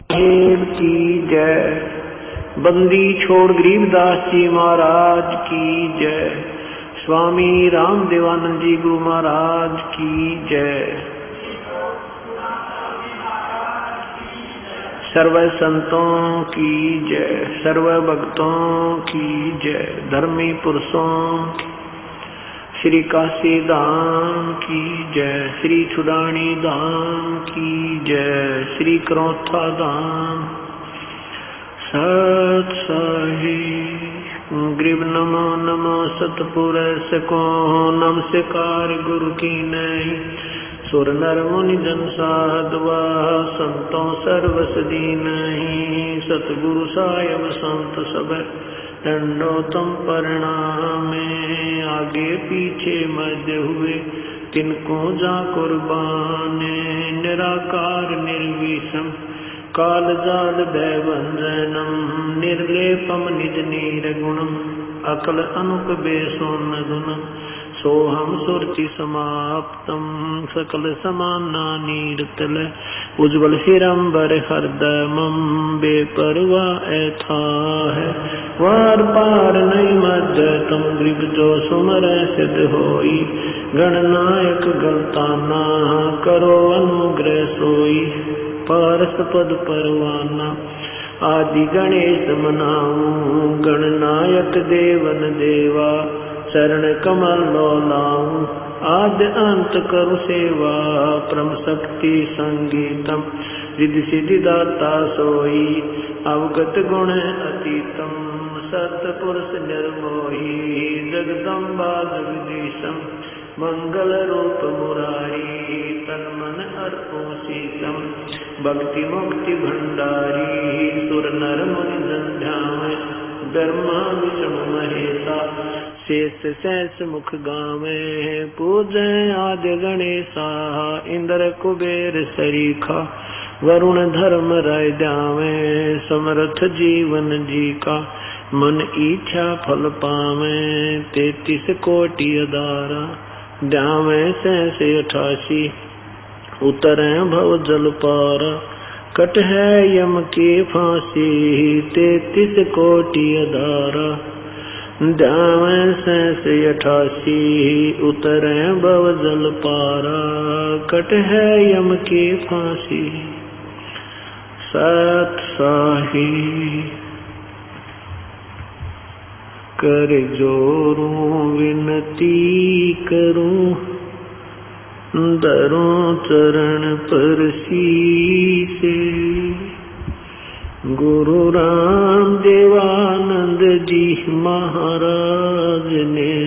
साहेब की जय। बंदी छोड़ गरीबदास जी महाराज की जय। स्वामी राम देवानंद जी गुरु महाराज की जय। सर्व संतों की जय, सर्व भक्तों की जय, धर्मी पुरुषों की, श्री काशी धाम की जय, श्री छुड़ानी धाम की जय, श्री करौथा धाम सत साहिब। ग्रीब नमो नमो सतपुरुष को नमस्कार गुरु की नहीं। सुर नर मुनि जन साधवा संतों सर्वस दीनहि। सतगुरु साहिब संत सब दंडोतम प्रणामे। आगे पीछे मध्य हुए तिनको जा कुर्बाने। निराकार निर्विषम काल जाल भय भंजनम। निर्लेपम निज निर्गुणम अकल अनुप बेसोन गुणम। सोहम सुरति समाप्तम सकल समाना नीरतल। उज्ज्वल हिरंबर हरदमम बेपरवा ऐथा है। वार पार नहीं मध्य तम ग्रीब जो सुमर सिद्ध होई। गणनायक गलताना करो अनुग्रह सोई। पारस पद परवाना आदि गणेश मनाऊं। गणनायक देवन देवा शरण कमल लोलाऊं। आद्य अंत करु सेवा परम शक्ति संगीतम। रिद्धि सिद्धि दाता सोई अवगत गुण अतीतम। सतपुरुष निर्मोही जगदम्बा जगदीशम। मंगल रूप मुरारी तन मन अर्पो शीशम। भक्ति मुक्ति भंडारी सुर नर मुनि जन ध्यान। ब्रह्मा विष्णु महेशा शेष सहस मुख गावे। पूजै आद्य गणेशा इंद्र कुबेर सरीखा। वरुण धर्म राय ध्यावे समर्थ जीवन जी का। मन इच्छा फल पावे 33 कोटि अदारा। ध्यावे सहस 88 उतरे भव जल पारा। कट है यम की फांसी 33 कोटि अदारा। ध्यावे सहस 88 उतरे भव जल पारा। कट है यम की फांसी सत साहिब। कर जोरूं विनती करूं दरों चरण पर शीसे। गुरु राम देवानंद जी महाराज ने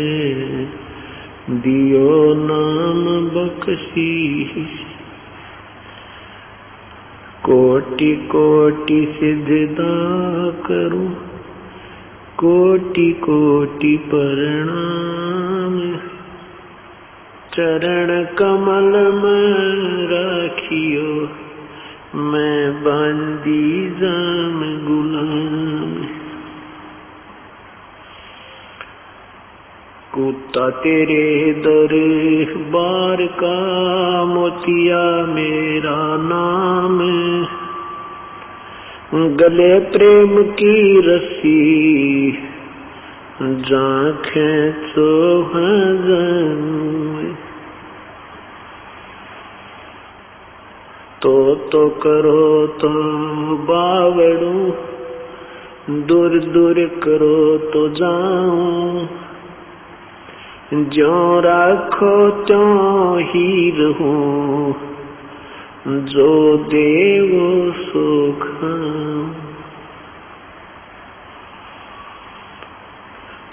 दियो नाम बख्शीश। कोटि कोटि सिजदा करूं कोटि कोटि प्रणाम। चरण कमल में राखियो मैं बंदी जाम गुलाम। कुत्ता तेरे दरबार का मोतिया मेरा नाम। गले प्रेम की रस्सी जांखें तो हजम। तो करो तो बावड़ू दूर दूर करो तो जाऊं। जो राखो त्यों ही रहूं जो देवो सो खाऊं।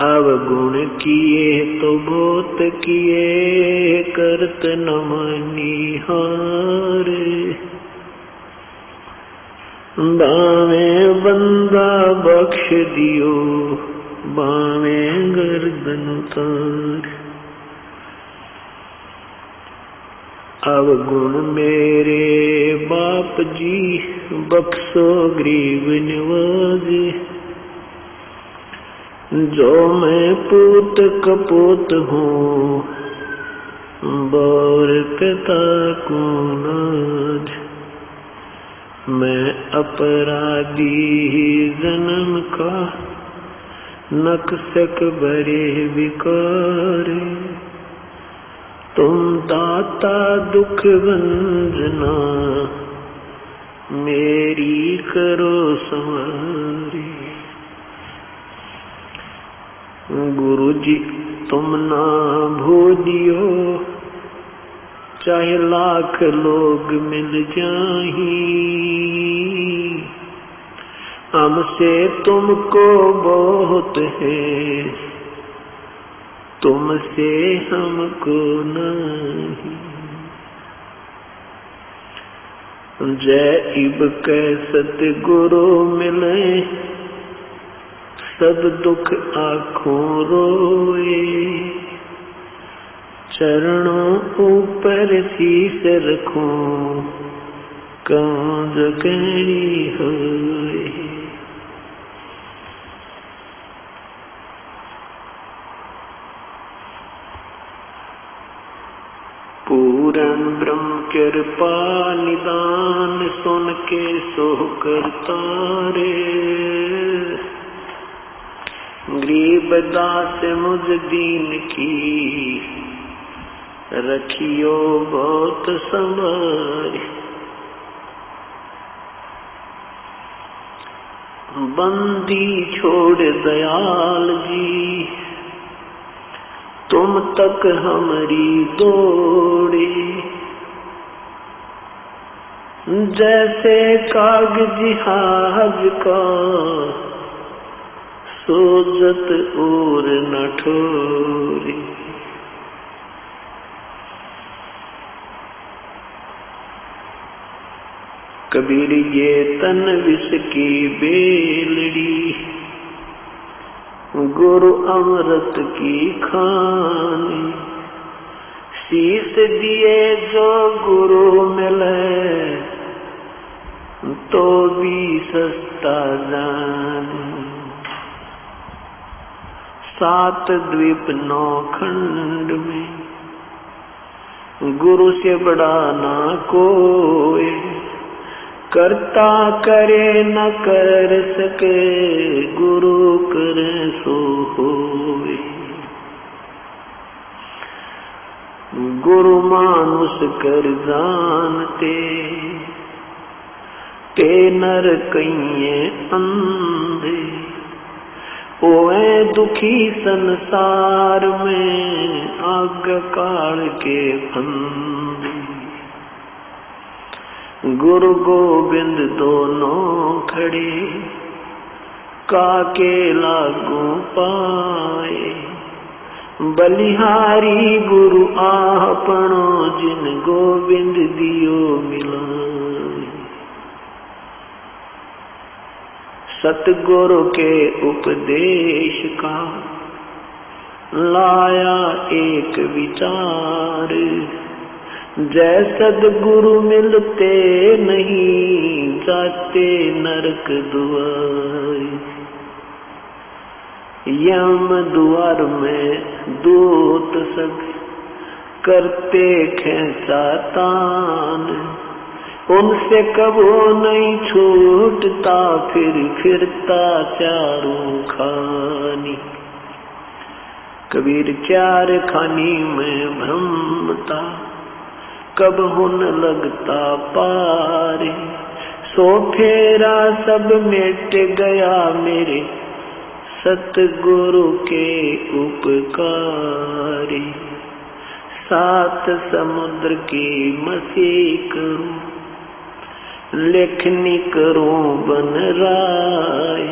अवगुण किए तो बहुत किए करत न मनिहार। बावे बंदा बख्श दियो बावे गर्दन उतार। अवगुण मेरे बाप जी बख्शो गरीब नवाजे। जो मैं पूत कपूत हूँ बोर पिता को नाज। मैं अपराधी जन्म का, नक्सक बरे विकार। तुम दाता दुख भंजना, मेरी करो संवारी। गुरु जी तुम ना भूलियो, चाहे लाख लोग मिल जाही। हमसे तुमको बहुत है, तुमसे हमको नहीं। जय इब कै सतगुरु मिले, सब दुख आँखों रोए। चरणों ऊपर शीस रखूं, कांज कहनी होए। पूरन ब्रह्म कृपा निदान, सुन के सो करता रे। गरीब दास मुझ दीन की, रखियो बहुत संभार। बंदी छोड़ दयाल जी, तुम तक हमारी दौड़े। जैसे कागज हाज का, सोजत और न ठोरे। कबीर ये तन विष की बेलड़ी, गुरु अमृत की खानी। शीस दिए जो गुरु मिले, तो भी सस्ता जानी। 7 द्वीप 9 खंड में, गुरु से बड़ा ना कोई। करता करे न कर सके, गुरु करे सो होए। गुरु मानुष कर जानते, ते नर कइये अंधे। ओए दुखी संसार में, आग काल के फंदे। गुरु गोविंद दोनों खड़े, काके लागू पाए। बलिहारी गुरु आपनो, जिन गोविंद दियो मिलाए। सतगुरु के उपदेश का, लाया एक विचार। जय सद्गुरु मिलते नहीं, जाते नरक दुआर। यम द्वार में दूत सब, करते खेचा तान। उनसे कबो नहीं छूटता, फिर फिरता चारों खानी। कबीर चार खानी में भ्रमता, कब हुन लगता पारे। सो फेरा सब मिट गया, मेरे सतगुरु के उपकारी। 7 समुद्र की मसी करूं, लेखनी करूं बन राय।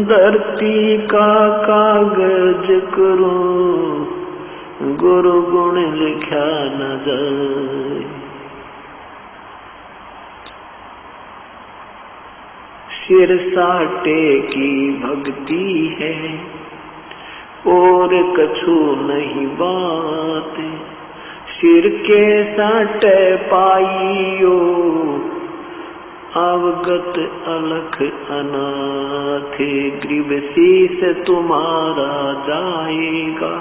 धरती का कागज करूं, गुरु गुण लिखा न जाए। सिर साटे की भक्ति है, और कछु नहीं बात। सिर के साटे पाइयो, अवगत अलख अनाथ। ग्रीव शीस तुम्हारा जाएगा,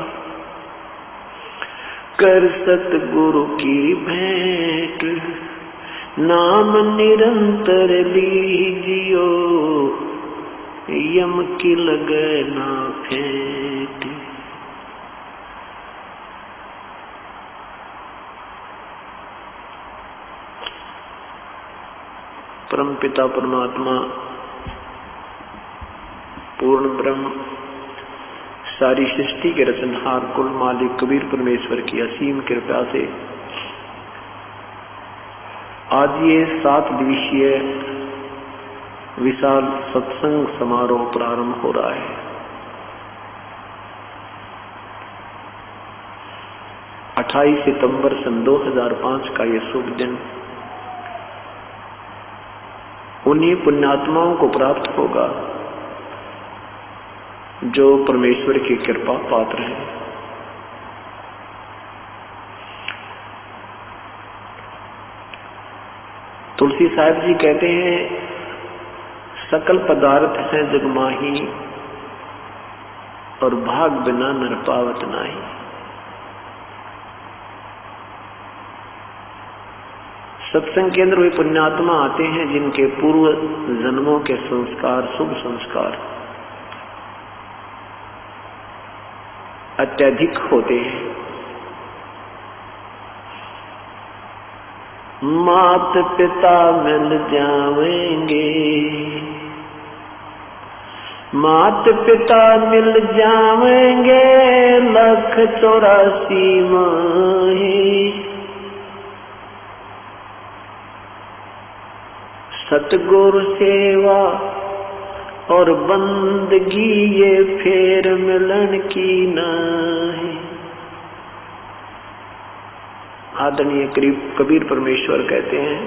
कर सतगुरु की भेंट। नाम निरंतर लीजियो, यम की लगे ना फेंटी। परम पिता परमात्मा पूर्ण ब्रह्म सारी सृष्टि के रचनहार कुल मालिक कबीर परमेश्वर की असीम कृपा से आज ये 7 दिवसीय विशाल सत्संग समारोह प्रारंभ हो रहा है। 28 सितंबर सन 2005 का ये शुभ दिन उन्हीं पुण्यात्माओं को प्राप्त होगा जो परमेश्वर की कृपा पात्र हैं। तुलसी साहब जी कहते हैं, सकल पदार्थ हैं जग माही, और भाग बिना नर पावत नाही। सत्संग केंद्र वे पुण्यात्मा आते हैं जिनके पूर्व जन्मों के संस्कार, शुभ संस्कार अत्यधिक होते हैं। मात पिता मिल जाएंगे, मात पिता मिल जाएंगे, 184 माही। सतगुरु सेवा और बंदगी ये फेर मिलन की नहीं। आदरणीय कबीर परमेश्वर कहते हैं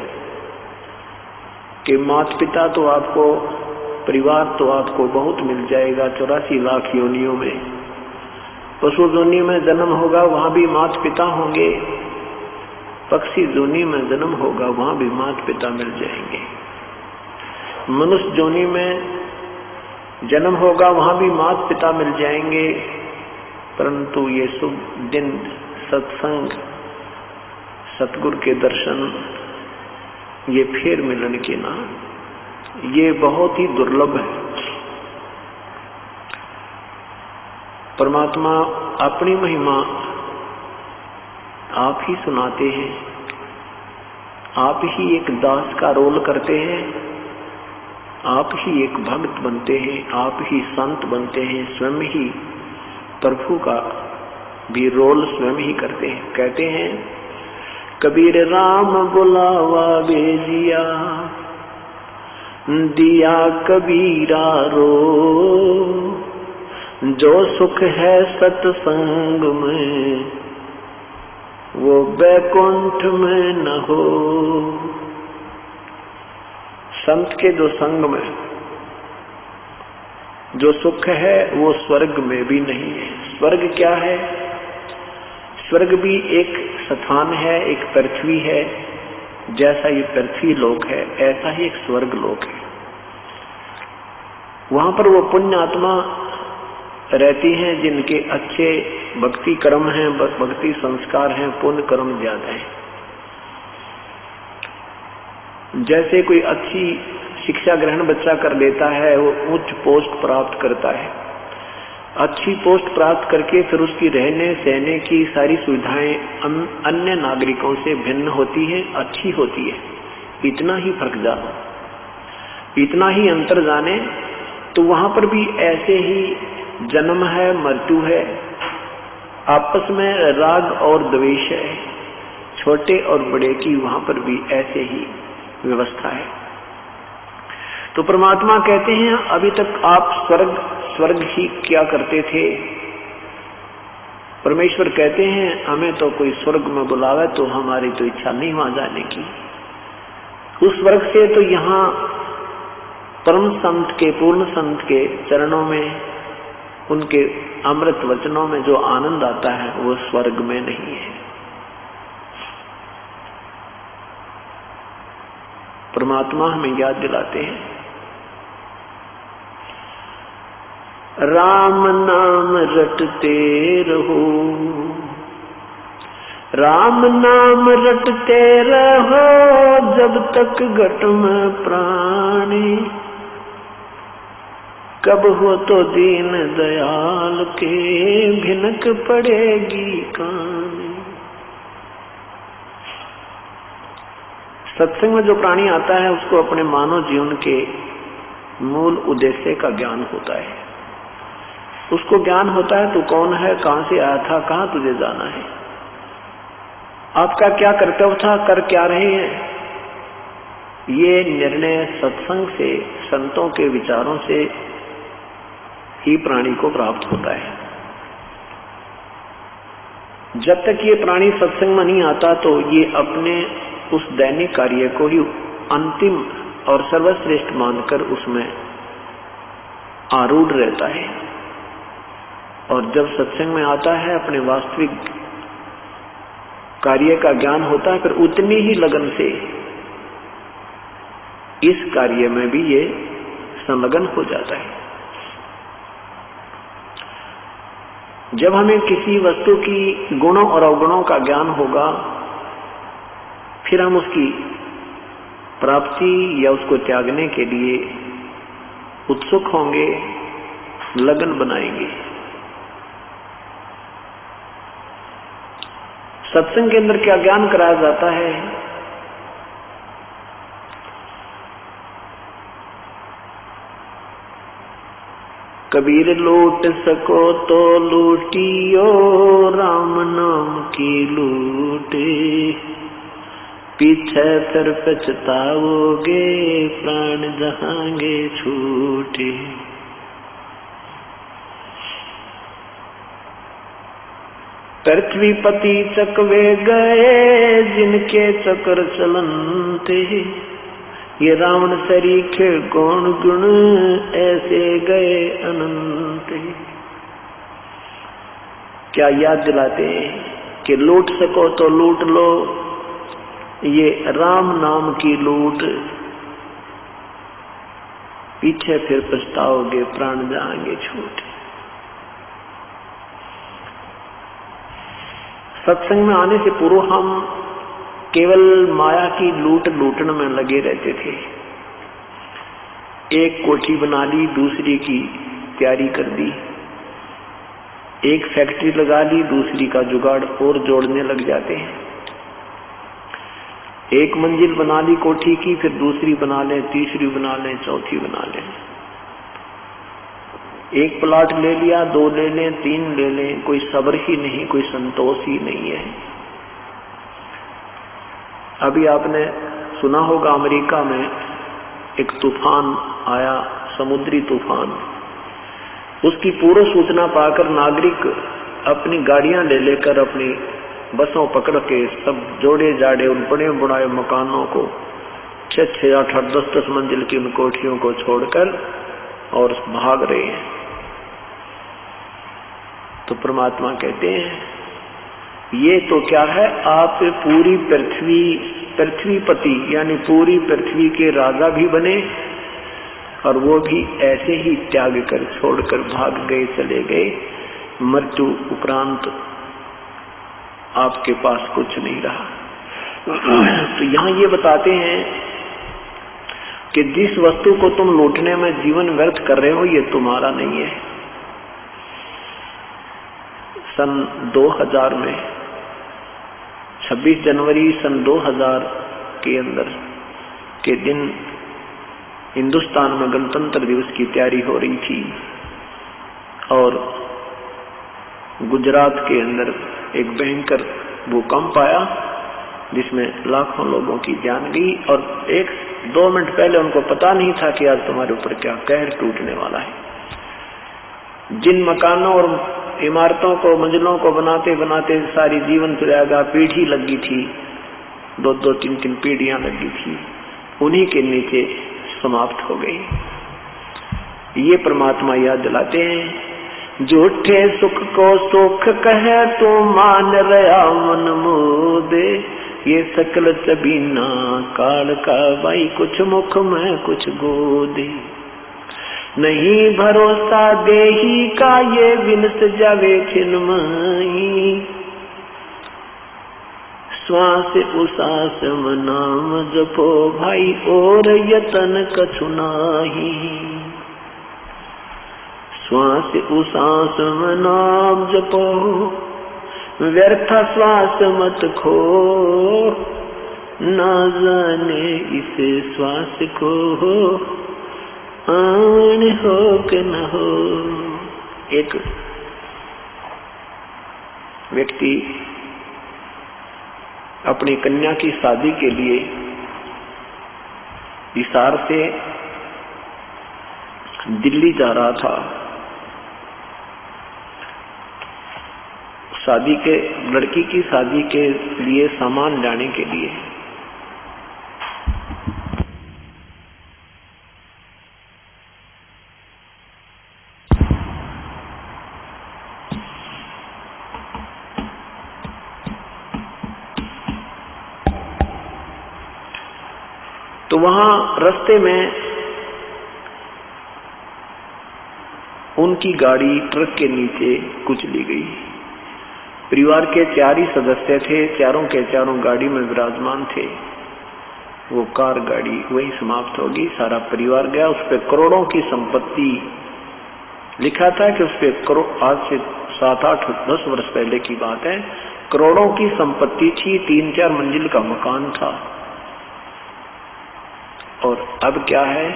कि माता पिता तो आपको, परिवार तो आपको बहुत मिल जाएगा 84 लाख योनियों में। पशु योनि में जन्म होगा वहां भी माता पिता होंगे, पक्षी योनि में जन्म होगा वहां भी माता पिता मिल जाएंगे। मनुष्य योनि में जन्म होगा वहां भी माता पिता मिल जाएंगे। परंतु ये शुभ दिन सत्संग, सतगुरु के दर्शन, ये फिर मिलन के ना, ये बहुत ही दुर्लभ है। परमात्मा अपनी महिमा आप ही सुनाते हैं, आप ही एक दास का रोल करते हैं, आप ही एक भक्त बनते हैं, आप ही संत बनते हैं, स्वयं ही प्रभु का भी रोल स्वयं ही करते हैं। कहते हैं, कबीर राम बुलावा भेजिया, दिया कबीरा रो, जो सुख है सत्संग में वो बैकुंठ में न हो। संत के जो संग में जो सुख है वो स्वर्ग में भी नहीं है। स्वर्ग क्या है? स्वर्ग भी एक स्थान है, एक पृथ्वी है। जैसा ये पृथ्वी लोक है ऐसा ही एक स्वर्ग लोक है। वहां पर वो पुण्य आत्मा रहती हैं जिनके अच्छे भक्ति कर्म हैं, भक्ति संस्कार हैं, पुण्य कर्म ज्यादा है। जैसे कोई अच्छी शिक्षा ग्रहण बच्चा कर लेता है, वो उच्च पोस्ट प्राप्त करता है। अच्छी पोस्ट प्राप्त करके फिर उसकी रहने सहने की सारी सुविधाएं अन्य नागरिकों से भिन्न होती है, अच्छी होती है। इतना ही फर्क जानो, इतना ही अंतर जाने तो वहां पर भी ऐसे ही जन्म है, मृत्यु है, आपस में राग और द्वेष है, छोटे और बड़े की वहां पर भी ऐसे ही व्यवस्था है। तो परमात्मा कहते हैं, अभी तक आप स्वर्ग ही क्या करते थे। परमेश्वर कहते हैं, हमें तो कोई स्वर्ग में बुलावे तो हमारी तो इच्छा नहीं वहां जाने की। उस स्वर्ग से तो यहाँ परम संत के, पूर्ण संत के चरणों में, उनके अमृत वचनों में जो आनंद आता है वो स्वर्ग में नहीं है। परमात्मा हमें याद दिलाते हैं, राम नाम रटते रहो, राम नाम रटते रहो जब तक घट में प्राणी, कब हो तो दीन दयाल के भिनक पड़ेगी कहानी। सत्संग में जो प्राणी आता है उसको अपने मानव जीवन के मूल उद्देश्य का ज्ञान होता है। उसको ज्ञान होता है तू कौन है, कहां से आया था, कहां तुझे जाना है, आपका क्या कर्तव्य था, कर क्या रहे हैं। ये निर्णय सत्संग से, संतों के विचारों से ही प्राणी को प्राप्त होता है। जब तक ये प्राणी सत्संग में नहीं आता तो ये अपने उस दैनिक कार्य को ही अंतिम और सर्वश्रेष्ठ मानकर उसमें आरूढ़ रहता है। और जब सत्संग में आता है, अपने वास्तविक कार्य का ज्ञान होता है, फिर उतनी ही लगन से इस कार्य में भी ये संलग्न हो जाता है। जब हमें किसी वस्तु की गुणों और अवगुणों का ज्ञान होगा, फिर हम उसकी प्राप्ति या उसको त्यागने के लिए उत्सुक होंगे, लगन बनाएंगे। सत्संग के अंदर क्या ज्ञान कराया जाता है? कबीर लूट सको तो लूटियो राम नाम की लूटे, पीछे फिर पछताओगे प्राण जहांगे छूटे। पृथ्वीपति चकवे गए जिनके चक्र चलनते, ये रावण सरीखे गौण गुण ऐसे गए अनंत। क्या याद दिलाते हैं कि लूट सको तो लूट लो, ये राम नाम की लूट, पीछे फिर पछताओगे प्राण जाएंगे छूट। सत्संग में आने से पूर्व हम केवल माया की लूटन में लगे रहते थे। एक कोठी बना ली, दूसरी की तैयारी कर दी, एक फैक्ट्री लगा ली, दूसरी का जुगाड़ और जोड़ने लग जाते हैं। एक मंजिल बना ली कोठी की, फिर दूसरी बना लें, तीसरी बना लें, चौथी बना लें। एक प्लाट ले लिया, 2 ले लें, 3 ले लें, कोई सब्र ही नहीं, कोई संतोष ही नहीं है। अभी आपने सुना होगा अमेरिका में एक तूफान आया, समुद्री तूफान। उसकी पूर्व सूचना पाकर नागरिक अपनी गाड़ियां ले लेकर, अपनी बसों पकड़ के सब जोड़े जाड़े उन बड़े बुढ़ाए मकानों को, 6-6, 8-8, 10-10 मंजिल की उन कोठियों को छोड़कर और भाग रहे हैं। तो परमात्मा कहते हैं ये तो क्या है, आप पूरी पृथ्वीपति यानी पूरी पृथ्वी के राजा भी बने और वो भी ऐसे ही त्याग कर छोड़कर भाग गए, चले गए। मृत्यु उपरांत आपके पास कुछ नहीं रहा। तो यहाँ ये बताते हैं कि जिस वस्तु को तुम लूटने में जीवन व्यर्थ कर रहे हो, ये तुम्हारा नहीं है। सन 2000 में 26 जनवरी सन 2000 के अंदर के दिन हिंदुस्तान में गणतंत्र दिवस की तैयारी हो रही थी और गुजरात के अंदर एक भयंकर भूकंप आया जिसमें लाखों लोगों की जान गई और 1-2 मिनट पहले उनको पता नहीं था कि आज तुम्हारे ऊपर क्या कहर टूटने वाला है। जिन मकानों और इमारतों को, मंजिलों को बनाते बनाते सारी जीवन चलेगा, पीढ़ी लगी थी, 2-2, 3-3 पीढ़ियां लगी थी, उन्हीं के नीचे समाप्त हो गई। ये परमात्मा याद दिलाते हैं, झूठे सुख को सुख कहे तो मान रहा मन मोदे, ये सकल चबीना काल का भाई, कुछ मुख में कुछ गोदे। नहीं भरोसा देही का ये विनस जावे छिन्मयी, श्वास उसास नाम जपो भाई और यतन कछु नाही। श्वास उसास नाम जपो व्यर्थ श्वास मत खो, ना जाने इस श्वास को आन हो कि न हो। एक व्यक्ति अपनी कन्या की शादी के लिए हिसार से दिल्ली जा रहा था। शादी के लड़की की शादी के लिए सामान लाने के लिए। तो वहां रास्ते में उनकी गाड़ी ट्रक के नीचे कुचली गई। परिवार के 4 ही सदस्य थे, चारों के चारों गाड़ी में विराजमान थे। वो कार गाड़ी वही समाप्त होगी, सारा परिवार गया। उस पे करोड़ों की संपत्ति, लिखा था कि उस पे करोड़, आज से 7, 8, 10 वर्ष पहले की बात है, करोड़ों की संपत्ति थी, 3-4 मंजिल का मकान था। और अब क्या है,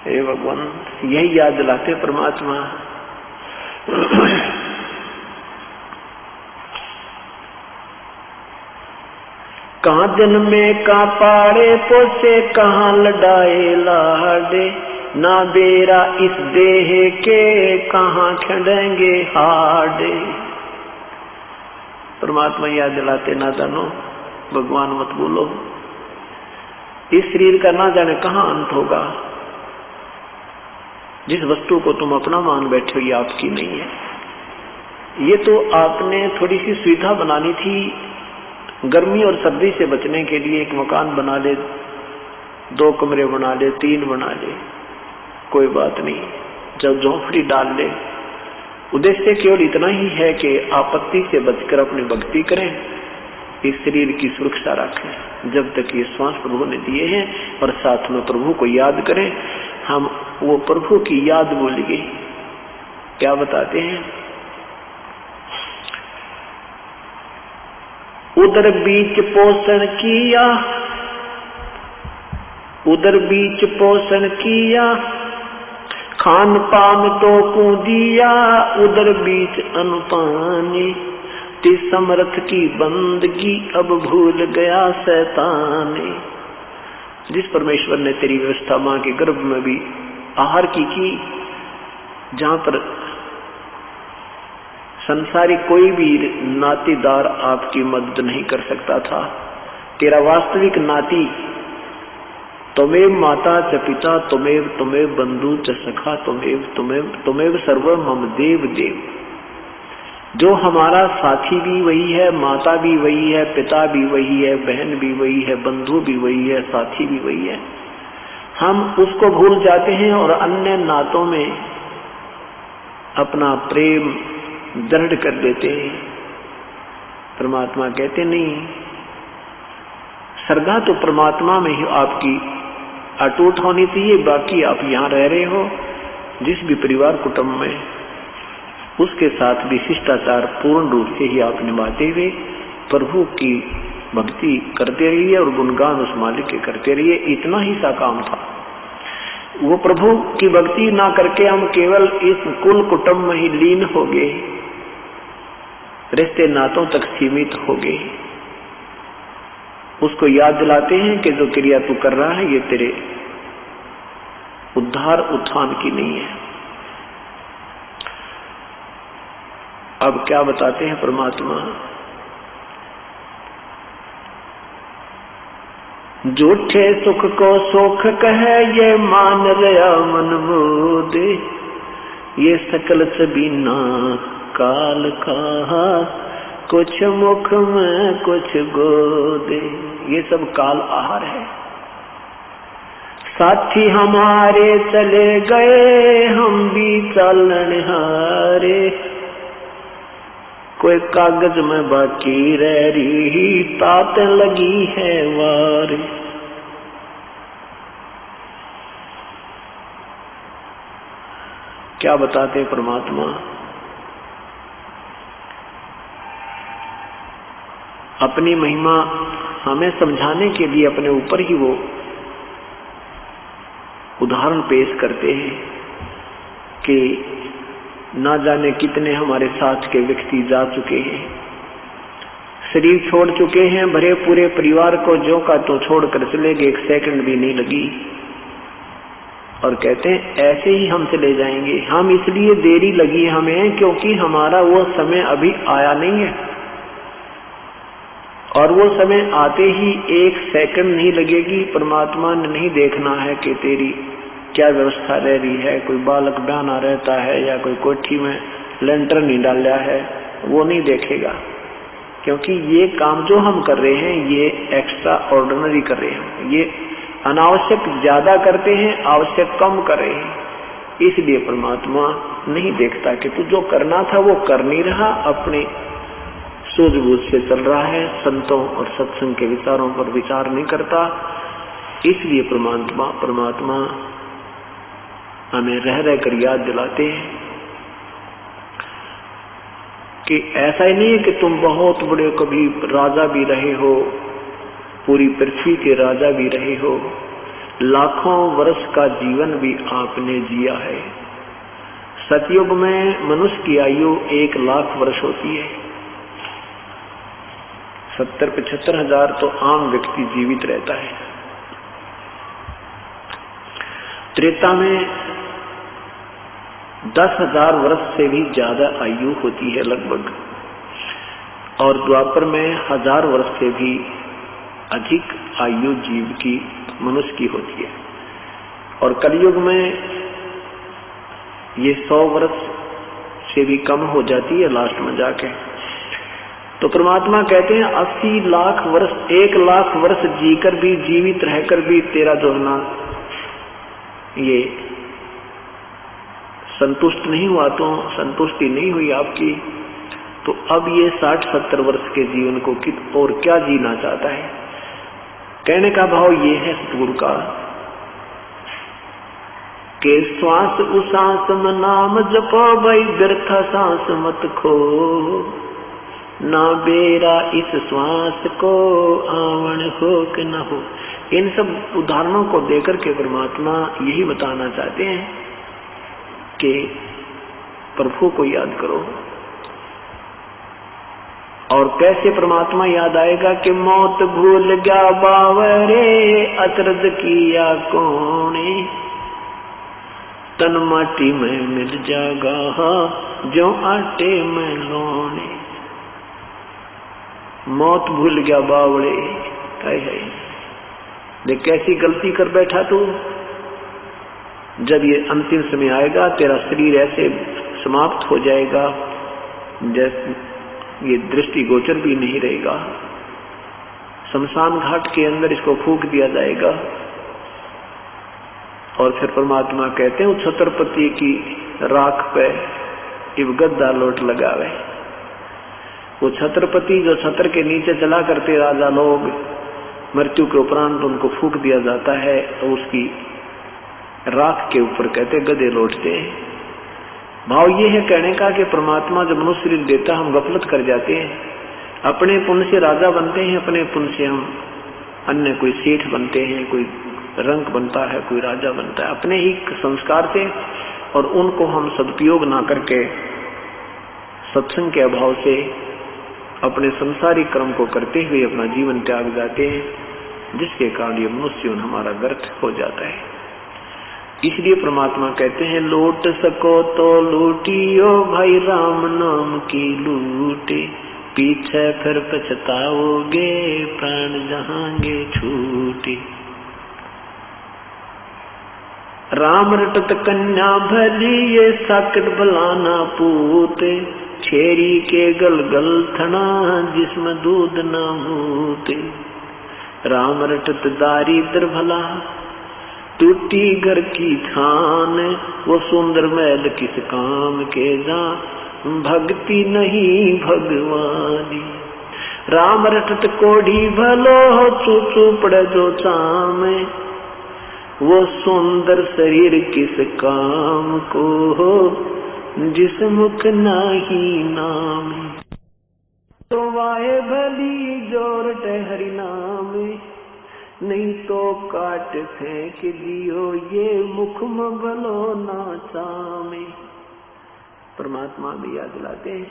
हे भगवान, यही याद दिलाते परमात्मा। कहाँ जन्मे का पाड़े पोसे, कहाँ लड़ाए लाडे, ना बेरा इस देह के, कहाँ खड़ेंगे हाडे। परमात्मा याद दिलाते, ना जानो भगवान मत बोलो, इस शरीर का ना जाने कहाँ अंत होगा। जिस वस्तु को तुम अपना मान बैठे हो ये आपकी नहीं है। ये तो आपने थोड़ी सी सुविधा बनानी थी, गर्मी और सर्दी से बचने के लिए एक मकान बना ले, 2 कमरे बना ले, 3 बना ले, कोई बात नहीं, जब झोंपड़ी डाल ले। उद्देश्य केवल इतना ही है कि आपत्ति से बचकर अपनी भक्ति करें, इस शरीर की सुरक्षा रखें जब तक ये श्वास प्रभु ने दिए हैं, और साथ में प्रभु को याद करें। हम वो प्रभु की याद बोलिए। क्या बताते हैं, उधर बीच पोषण किया, उधर बीच पोषण किया, खान पान तो को दिया, उधर बीच अनुपानी, ते समर्थ की बंदगी अब भूल गया शैतान। जिस परमेश्वर ने तेरी व्यवस्था मां के गर्भ में भी आहार की, जहां पर संसारी कोई भी नातीदार आपकी मदद नहीं कर सकता था, तेरा वास्तविक नाती त्वमेव माता च पिता, त्वमेव बंधु च सखा, त्वमेव सर्व मम देव देव। जो हमारा साथी भी वही है, माता भी वही है, पिता भी वही है, बहन भी वही है, बंधु भी वही है, साथी भी वही है। हम उसको भूल जाते हैं और अन्य नातों में अपना प्रेम दृढ़ कर देते हैं। परमात्मा कहते नहीं, श्रद्धा तो परमात्मा में ही आपकी अटूट होनी चाहिए। बाकी आप यहाँ रह रहे हो जिस भी परिवार कुटुंब में, उसके साथ भी शिष्टाचार पूर्ण रूप से ही आप निभाते हुए प्रभु की भक्ति करते रहिए और गुणगान उस मालिक के करते रहिए। इतना ही सा काम था। वो प्रभु की भक्ति ना करके हम केवल इस कुल कुटुंब में ही लीन हो गए, रिश्ते नातों तक सीमित हो गए। उसको याद दिलाते हैं कि जो क्रिया तू कर रहा है ये तेरे उद्धार उत्थान की नहीं है। अब क्या बताते हैं परमात्मा, झूठे सुख को सुख कहे ये मान रहा मन बोधे, ये सकल सबीना काल का कुछ मुख में कुछ गोदे। ये सब काल आहार है। साथी हमारे चले गए हम भी चलन हारे, कोई कागज में बाकी रह रही, तात लगी है वार। क्या बताते परमात्मा? अपनी महिमा हमें समझाने के लिए अपने ऊपर ही वो उदाहरण पेश करते हैं कि ना जाने कितने हमारे साथ के व्यक्ति जा चुके हैं, शरीर छोड़ चुके हैं, भरे पूरे परिवार को जो का तो छोड़कर चले गए, एक सेकंड भी नहीं लगी, और कहते हैं ऐसे ही हम चले जाएंगे। हम इसलिए देरी लगी हमें क्योंकि हमारा वो समय अभी आया नहीं है, और वो समय आते ही एक सेकंड नहीं लगेगी। परमात्मा ने नहीं देखना है कि तेरी क्या व्यवस्था रह रही है, कोई बालक बयाना रहता है या कोई कोठी में लेंटर नहीं डाला है, वो नहीं देखेगा, क्योंकि ये काम जो हम कर रहे हैं ये एक्स्ट्रा ऑर्डिनरी कर रहे हैं, ये अनावश्यक ज्यादा करते हैं, आवश्यक कम कर रहे हैं। इसलिए परमात्मा नहीं देखता कि तू जो करना था वो कर नहीं रहा, अपने सूझबूझ से चल रहा है, संतों और सत्संग के विचारों पर विचार नहीं करता। इसलिए परमात्मा हमें रह रहकर याद दिलाते हैं कि ऐसा ही नहीं है कि तुम बहुत बड़े कभी राजा भी रहे हो, पूरी पृथ्वी के राजा भी रहे हो, लाखों वर्ष का जीवन भी आपने जिया है। सतयुग में मनुष्य की आयु 1 लाख वर्ष होती है, 70-75 हजार तो आम व्यक्ति जीवित रहता है। त्रेता में 10,000 वर्ष से भी ज्यादा आयु होती है लगभग, और द्वापर में 1000 वर्ष से भी अधिक आयु जीव की, मनुष्य की होती है, और कलयुग में ये 100 वर्ष से भी कम हो जाती है लास्ट में जाके। तो परमात्मा कहते हैं 80 लाख वर्ष, 1 लाख वर्ष जीकर भी, जीवित रहकर भी तेरा जो है ना ये संतुष्ट नहीं हुआ, तो संतुष्टि नहीं हुई आपकी, तो अब ये 60-70 वर्ष के जीवन को कित और क्या जीना चाहता है। कहने का भाव ये है सतगुरु का कि श्वास उसास में नाम जपो भाई, व्यर्थ सांस मत खो, ना बेरा इस श्वास को आवण हो कि न हो। इन सब उदाहरणों को देकर के परमात्मा यही बताना चाहते हैं कि प्रभु को याद करो। और कैसे परमात्मा याद आएगा कि मौत भूल गया बावरे, अचरज किया कोने, तन माटी में मिल जागा जो आटे में लोने। मौत भूल गया बावड़े, है देख कैसी गलती कर बैठा तू। जब ये अंतिम समय आएगा तेरा शरीर ऐसे समाप्त हो जाएगा जैसे ये दृष्टि गोचर भी नहीं रहेगा, शमशान घाट के अंदर इसको फूंक दिया जाएगा। और फिर परमात्मा कहते हैं छत्रपति की राख पे इब गद्दा लोट लगावे। वो छत्रपति जो छत्र के नीचे चला करते राजा लोग, मृत्यु के उपरांत उनको फूंक दिया जाता है, तो उसकी राख के ऊपर कहते गधे लौटते हैं। भाव ये है कहने का कि परमात्मा जब मनुष्य शरीर देता हम गफलत कर जाते हैं, अपने पुण्य से राजा बनते हैं, अपने पुण्य से हम अन्य कोई सेठ बनते हैं, कोई रंक बनता है, कोई राजा बनता है अपने ही संस्कार से, और उनको हम सदुपयोग ना करके सत्संग के अभाव से अपने संसारिक कर्म को करते हुए अपना जीवन त्याग जाते हैं, जिसके कारण ये मनुष्य हमारा व्यर्थ हो जाता है। इसलिए परमात्मा कहते हैं लूट सको तो लूटियो भाई, राम नाम की लूटे, पीछे फिर पछताओगे प्राण जहांगे छूटे। राम रटत कन्या भली, ये साकट बलाना पूते, छेरी के गल गल थना जिसमें दूध न मूते। राम रटत दारिद्र भला, टूटी घर की थान, वो सुंदर महल किस काम के जा, भक्ति नहीं भगवानी। राम रटत कोढ़ी भलो चूचू पड़े जो चामे, वो सुंदर शरीर किस काम को हो, जिस मुख नाही नाम। तो वाहे भली जोरट हरि नाम, नहीं तो काट फेंक दियो ये मुख में भलो ना चामे। परमात्मा भी याद दिलाते हैं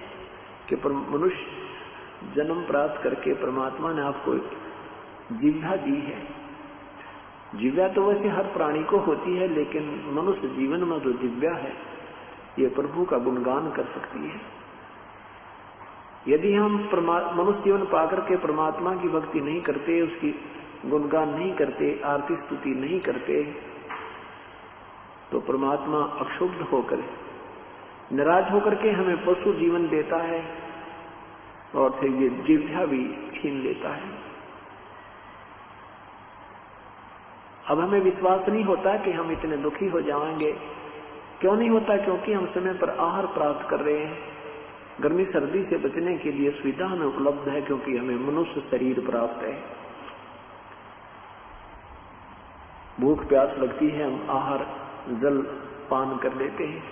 कि मनुष्य जन्म प्राप्त करके परमात्मा ने आपको जिह्वा दी है। जिह्वा तो वैसे हर प्राणी को होती है, लेकिन मनुष्य जीवन में जो जिह्वा है ये प्रभु का गुणगान कर सकती है। यदि हम मनुष्य जीवन पाकर के परमात्मा की भक्ति नहीं करते, उसकी गुणगान नहीं करते, आरती स्तुति नहीं करते, तो परमात्मा अक्षुब्ध होकर नाराज होकर के हमें पशु जीवन देता है और फिर ये जिह्वा भी छीन लेता है। अब हमें विश्वास नहीं होता कि हम इतने दुखी हो जाएंगे। क्यों नहीं होता? क्योंकि हम समय पर आहार प्राप्त कर रहे हैं। गर्मी सर्दी से बचने के लिए सुविधा हमें उपलब्ध है, क्योंकि हमें मनुष्य शरीर प्राप्त है। भूख प्यास लगती है, हम आहार जल पान कर लेते हैं।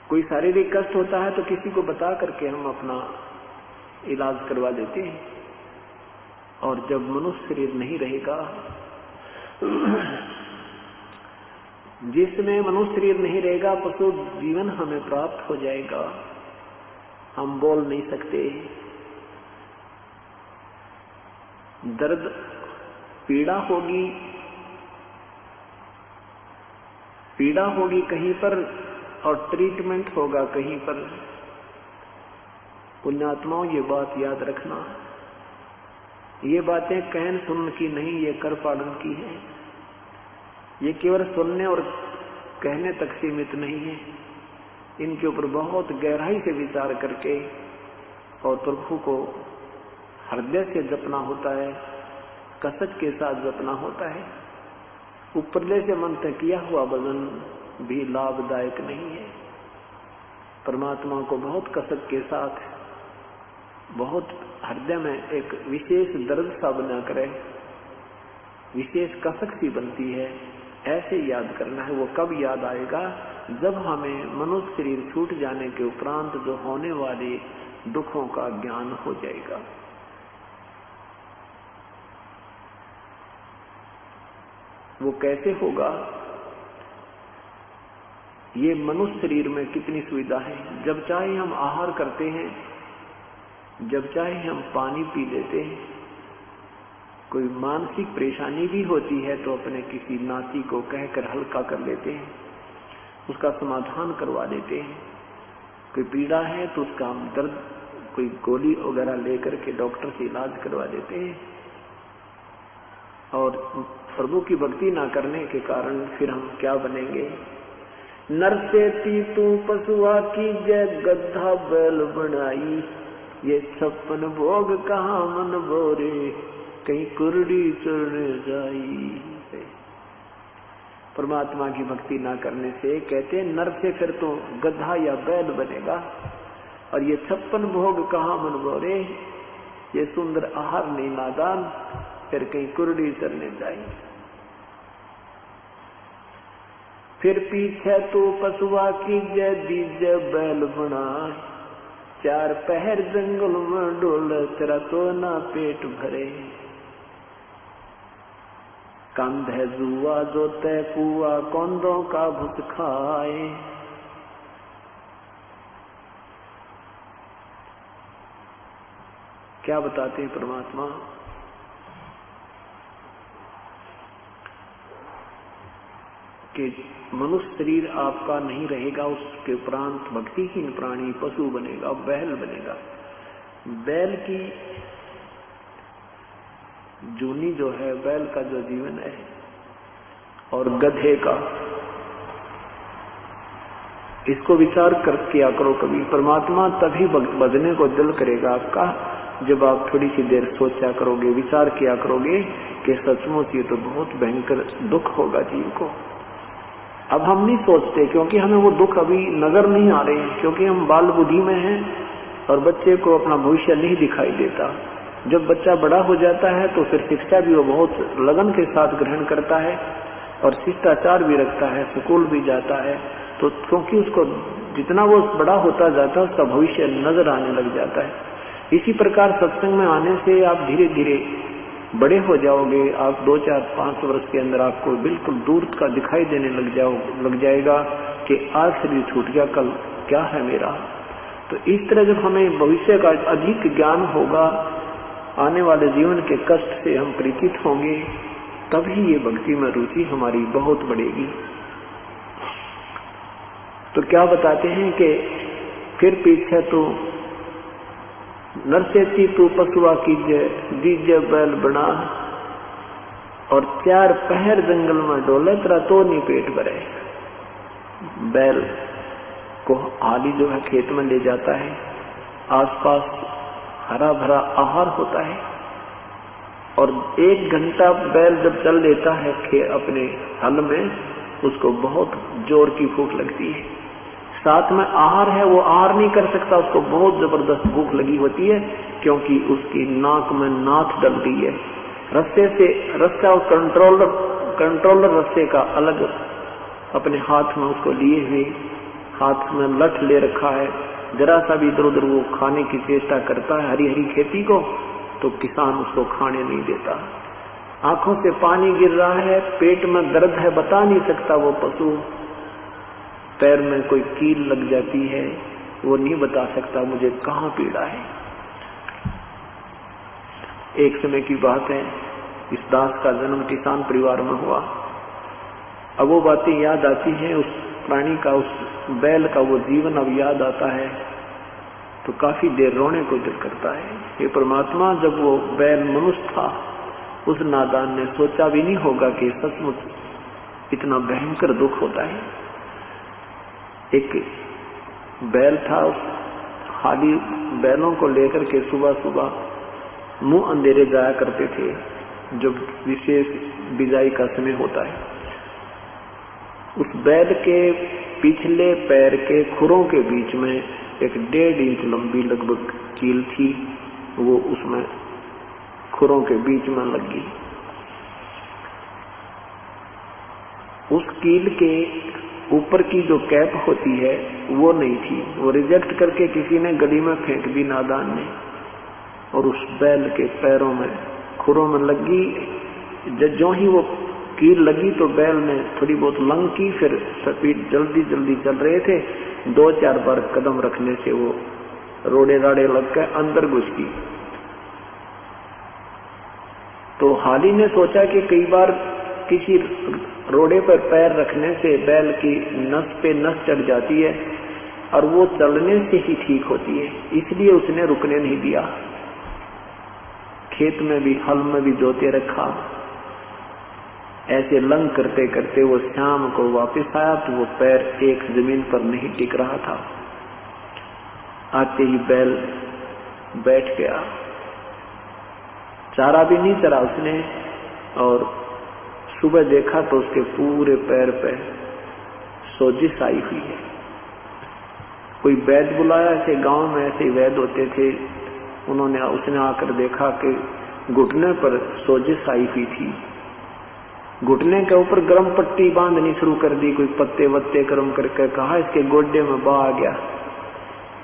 कोई शारीरिक कष्ट होता है तो किसी को बता करके हम अपना इलाज करवा देते हैं। और जब मनुष्य शरीर नहीं रहेगा, जिसमें मनुष्य शरीर नहीं रहेगा, पशु जीवन हमें प्राप्त हो जाएगा। हम बोल नहीं सकते, दर्द पीड़ा होगी कहीं पर और ट्रीटमेंट होगा कहीं पर। पुण्यात्माओं, ये बात याद रखना, ये बातें कहन सुनने की नहीं, ये कर पालन की है। ये केवल सुनने और कहने तक सीमित नहीं है। इनके ऊपर बहुत गहराई से विचार करके और प्रभु को हृदय से जपना होता है, कसक के साथ जपना होता है। उपरले से मन तक किया हुआ भजन भी लाभदायक नहीं है। परमात्मा को बहुत कसक के साथ, बहुत हृदय में एक विशेष दर्द सा बना करे, विशेष कसक सी बनती है, ऐसे याद करना है। वो कब याद आएगा? जब हमें मनुष्य शरीर छूट जाने के उपरांत जो होने वाले दुखों का ज्ञान हो जाएगा। वो कैसे होगा? ये मनुष्य शरीर में कितनी सुविधा है। जब चाहे हम आहार करते हैं, जब चाहे हम पानी पी लेते हैं। कोई मानसिक परेशानी भी होती है तो अपने किसी नाती को कहकर हल्का कर लेते हैं, उसका समाधान करवा देते हैं। कोई पीड़ा है तो उसका हम दर्द, कोई गोली वगैरह लेकर के डॉक्टर से इलाज करवा देते हैं। और प्रभु की भक्ति ना करने के कारण फिर हम क्या बनेंगे? नर से तू पशुआ की जय, गद्धा बैल बनाई। ये 56 भोग कहाँ मन बोरे, कहीं कुरडी चढ़ने जाई। परमात्मा की भक्ति ना करने से कहते हैं नर से फिर तो गधा या बैल बनेगा। और ये 56 भोग कहाँ मन बोरे, ये सुंदर आहार नहीं नादान, फिर कहीं कुरडी चढ़ने जाई। फिर पीछे तो पशुआ की जय, दीजे बैल बनाए। 4 पहर जंगल में डोल, तेरा तो ना पेट भरे। कंधे जुआ जो तय पुआ, कौंदों का भूत खाए। क्या बताते हैं परमात्मा? कि मनुष्य शरीर आपका नहीं रहेगा, उसके उपरांत भक्तिहीन प्राणी पशु बनेगा, बैल बनेगा। बैल की जूनी जो है, बैल का जो जीवन है, और गधे का, इसको विचार कर किया करो कभी। परमात्मा तभी बजने को दिल करेगा आपका जब आप थोड़ी सी देर सोचा करोगे, विचार किया करोगे कि सचमुच ये तो बहुत भयंकर दुख होगा जीव को। अब हम नहीं सोचते, क्योंकि हमें वो दुख अभी नजर नहीं आ रहे हैं, क्योंकि हम बाल बुद्धि में हैं और बच्चे को अपना भविष्य नहीं दिखाई देता। जब बच्चा बड़ा हो जाता है तो फिर शिक्षा भी वो बहुत लगन के साथ ग्रहण करता है और शिष्टाचार भी रखता है, स्कूल भी जाता है। तो क्योंकि उसको जितना वो बड़ा होता जाता है उसका भविष्य नजर आने लग जाता है। इसी प्रकार सत्संग में आने से आप धीरे धीरे बड़े हो जाओगे। आप 2, 4, 5 वर्ष के अंदर आपको बिल्कुल दूर का दिखाई देने लग जाएगा कि आज शरीर छूट गया, कल क्या है मेरा। तो इस तरह जब हमें भविष्य का अधिक ज्ञान होगा, आने वाले जीवन के कष्ट से हम परिचित होंगे, तभी ये भक्ति में रुचि हमारी बहुत बढ़ेगी। तो क्या बताते हैं कि फिर पीछे तो नरसेती तू पशुआ कीजे, दीजे बैल बना, और 4 पहर जंगल में डोले, तेरा तो नहीं पेट भरे। बैल को हाली जो है खेत में ले जाता है, आसपास हरा भरा आहार होता है, और 1 घंटा बैल जब चल लेता है अपने हल में, उसको बहुत जोर की भूख लगती है। साथ में आहार है, वो आहार नहीं कर सकता, उसको बहुत जबरदस्त भूख लगी होती है, क्योंकि उसकी नाक में नाथ डल गई है। रस्से से रस्सा और कंट्रोलर रस्से का अलग अपने हाथ में उसको लिए हुए, हाथ में लठ ले रखा है। जरा सा भी इधर उधर वो खाने की चेष्टा करता है हरी हरी खेती को, तो किसान उसको खाने नहीं देता। आंखों से पानी गिर रहा है, पेट में दर्द है, बता नहीं सकता वो पशु। पैर में कोई कील लग जाती है, वो नहीं बता सकता मुझे कहाँ पीड़ा है। एक समय की बात है, इस दास का जन्म किसान परिवार में हुआ। अब वो बातें याद आती हैं, उस प्राणी का, उस बैल का वो जीवन अब याद आता है, तो काफी देर रोने को दिल करता है। ये परमात्मा, जब वो बैल मनुष्य था, उस नादान ने सोचा भी नहीं होगा कि सचमुच इतना भयंकर दुख होता है। एक बैल था, उस हाली बैलों को लेकर के सुबह सुबह मुंह अंधेरे जाया करते थे, जब विशेष बिजाई का समय होता है। उस बैल के पिछले पैर के खुरों के बीच में एक 1.5 इंच लंबी लगभग कील थी, वो उसमें खुरों के बीच में लगी। उस कील के ऊपर की जो कैप होती है वो नहीं थी, वो रिजेक्ट करके किसी ने गली में फेंक दी नादान ने, और उस बैल के पैरों में खुरों में लगी। जो ही वो कील लगी तो बैल ने थोड़ी बहुत लंग की, फिर स्पीड जल्दी जल्दी चल रहे थे, 2-4 बार कदम रखने से वो रोड़े राड़े लग कर अंदर घुस गई। तो हाली ने सोचा कि कई बार किसी रोड़े पर पैर रखने से बैल की नस पे नस चढ़ जाती है और वो चलने से ही ठीक होती है, इसलिए उसने रुकने नहीं दिया। खेत में भी, हल में भी जोते रखा। ऐसे लंग करते करते वो शाम को वापस आया तो वो पैर एक जमीन पर नहीं टिक रहा था। आते ही बैल बैठ गया, चारा भी नहीं चरा उसने, और सुबह देखा तो उसके पूरे पैर पे सोजिश आई हुई है। कोई वैद्य बुलाया, ऐसे गांव में ऐसे वैद्य होते थे, उसने आकर देखा कि घुटने पर सोजिश आई हुई थी। घुटने के ऊपर गर्म पट्टी बांधनी शुरू कर दी, कोई पत्ते वत्ते गर्म करके कहा इसके गोड्डे में बा आ गया,